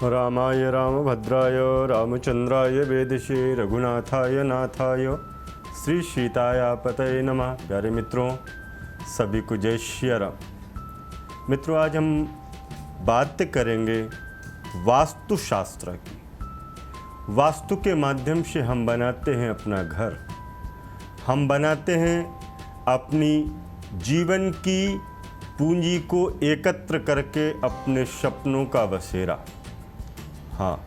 रामाय रामभद्राय रामचंद्राय वेदसे रघुनाथाय नाथाय श्री सीताया पतये नमः। प्यारे मित्रों, सभी को जय श्री राम। मित्रों, आज हम बात करेंगे वास्तुशास्त्र की। वास्तु के माध्यम से हम बनाते हैं अपना घर, हम बनाते हैं अपनी जीवन की पूंजी को एकत्र करके अपने सपनों का बसेरा। हाँ,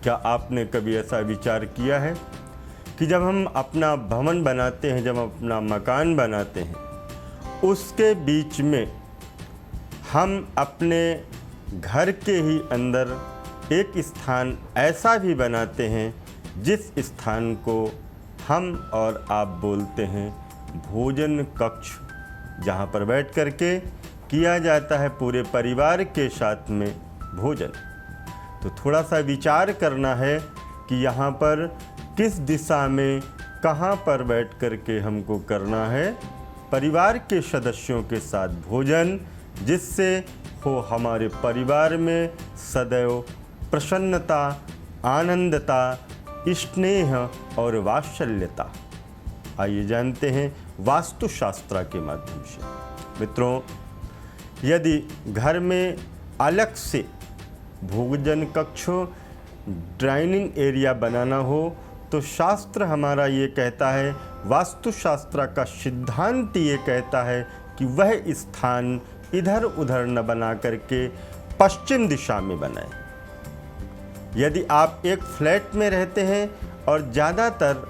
क्या आपने कभी ऐसा विचार किया है कि जब हम अपना भवन बनाते हैं, जब हम अपना मकान बनाते हैं, उसके बीच में हम अपने घर के ही अंदर एक स्थान ऐसा भी बनाते हैं जिस स्थान को हम और आप बोलते हैं भोजन कक्ष, जहाँ पर बैठ कर के किया जाता है पूरे परिवार के साथ में भोजन। तो थोड़ा सा विचार करना है कि यहाँ पर किस दिशा में कहाँ पर बैठ कर के हमको करना है परिवार के सदस्यों के साथ भोजन, जिससे हो हमारे परिवार में सदैव प्रसन्नता, आनंदता, स्नेह और वात्सल्यता। आइए जानते हैं वास्तुशास्त्र के माध्यम से। मित्रों, यदि घर में अलग से भोजन कक्ष, डाइनिंग एरिया बनाना हो तो शास्त्र हमारा ये कहता है, वास्तुशास्त्र का सिद्धांत ये कहता है कि वह स्थान इधर उधर न बना करके पश्चिम दिशा में बनाएं। यदि आप एक फ्लैट में रहते हैं और ज़्यादातर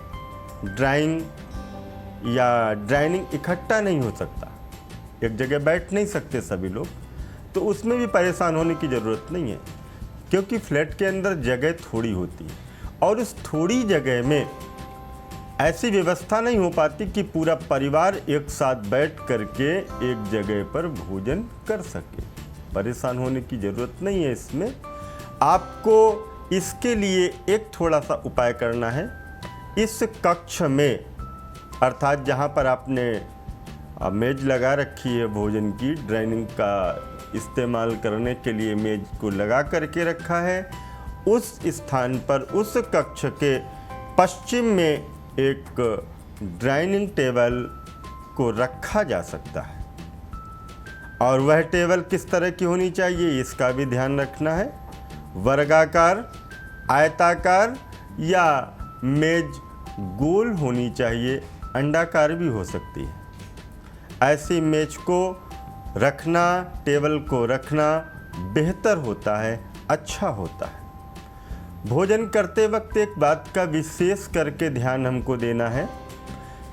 डाइनिंग इकट्ठा नहीं हो सकता, एक जगह बैठ नहीं सकते सभी लोग, तो उसमें भी परेशान होने की ज़रूरत नहीं है, क्योंकि फ्लैट के अंदर जगह थोड़ी होती है और उस थोड़ी जगह में ऐसी व्यवस्था नहीं हो पाती कि पूरा परिवार एक साथ बैठ करके एक जगह पर भोजन कर सके। परेशान होने की ज़रूरत नहीं है। इसमें आपको इसके लिए एक थोड़ा सा उपाय करना है। इस कक्ष में, अर्थात जहाँ पर आपने मेज लगा रखी है भोजन की, डाइनिंग का इस्तेमाल करने के लिए मेज को लगा करके रखा है, उस स्थान पर उस कक्ष के पश्चिम में एक डाइनिंग टेबल को रखा जा सकता है। और वह टेबल किस तरह की होनी चाहिए, इसका भी ध्यान रखना है। वर्गाकार, आयताकार या मेज गोल होनी चाहिए, अंडाकार भी हो सकती है। ऐसी मेज को रखना, टेबल को रखना बेहतर होता है, अच्छा होता है। भोजन करते वक्त एक बात का विशेष करके ध्यान हमको देना है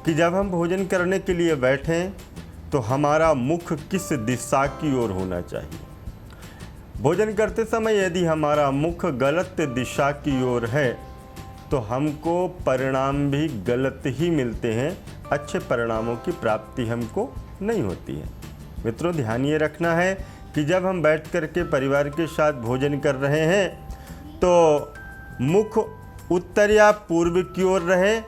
कि जब हम भोजन करने के लिए बैठें तो हमारा मुख किस दिशा की ओर होना चाहिए। भोजन करते समय यदि हमारा मुख गलत दिशा की ओर है तो हमको परिणाम भी गलत ही मिलते हैं, अच्छे परिणामों की प्राप्ति हमको नहीं होती है। मित्रों, ध्यान ये रखना है कि जब हम बैठ कर के परिवार के साथ भोजन कर रहे हैं तो मुख उत्तर या पूर्व की ओर रहे,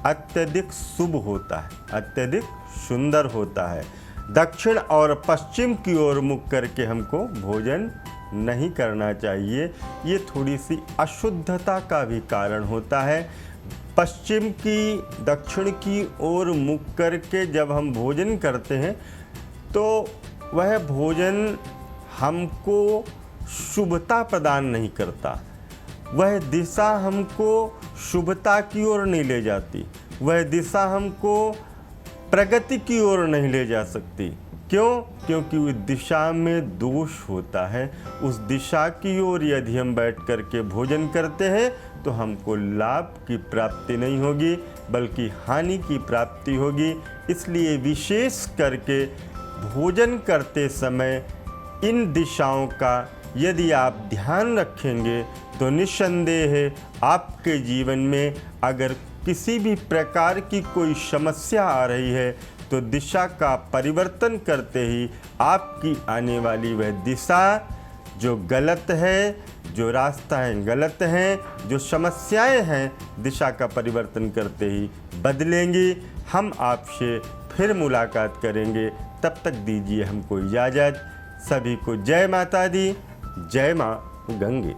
अत्यधिक शुभ होता है, अत्यधिक सुंदर होता है। दक्षिण और पश्चिम की ओर मुख करके हमको भोजन नहीं करना चाहिए, ये थोड़ी सी अशुद्धता का भी कारण होता है। पश्चिम की, दक्षिण की ओर मुख करके जब हम भोजन करते हैं तो वह भोजन हमको शुभता प्रदान नहीं करता, वह दिशा हमको शुभता की ओर नहीं ले जाती, वह दिशा हमको प्रगति की ओर नहीं ले जा सकती। क्यों? क्योंकि उस दिशा में दोष होता है। उस दिशा की ओर यदि हम बैठ कर के भोजन करते हैं तो हमको लाभ की प्राप्ति नहीं होगी, बल्कि हानि की प्राप्ति होगी। इसलिए विशेष करके भोजन करते समय इन दिशाओं का यदि आप ध्यान रखेंगे तो निस्संदेह आपके जीवन में अगर किसी भी प्रकार की कोई समस्या आ रही है तो दिशा का परिवर्तन करते ही आपकी आने वाली वह दिशा जो गलत है, जो रास्ताएं गलत हैं, जो समस्याएं हैं, दिशा का परिवर्तन करते ही बदलेंगी। हम आपसे फिर मुलाकात करेंगे, तब तक दीजिए हमको इजाज़त। सभी को जय माता दी, जय माँ गंगे।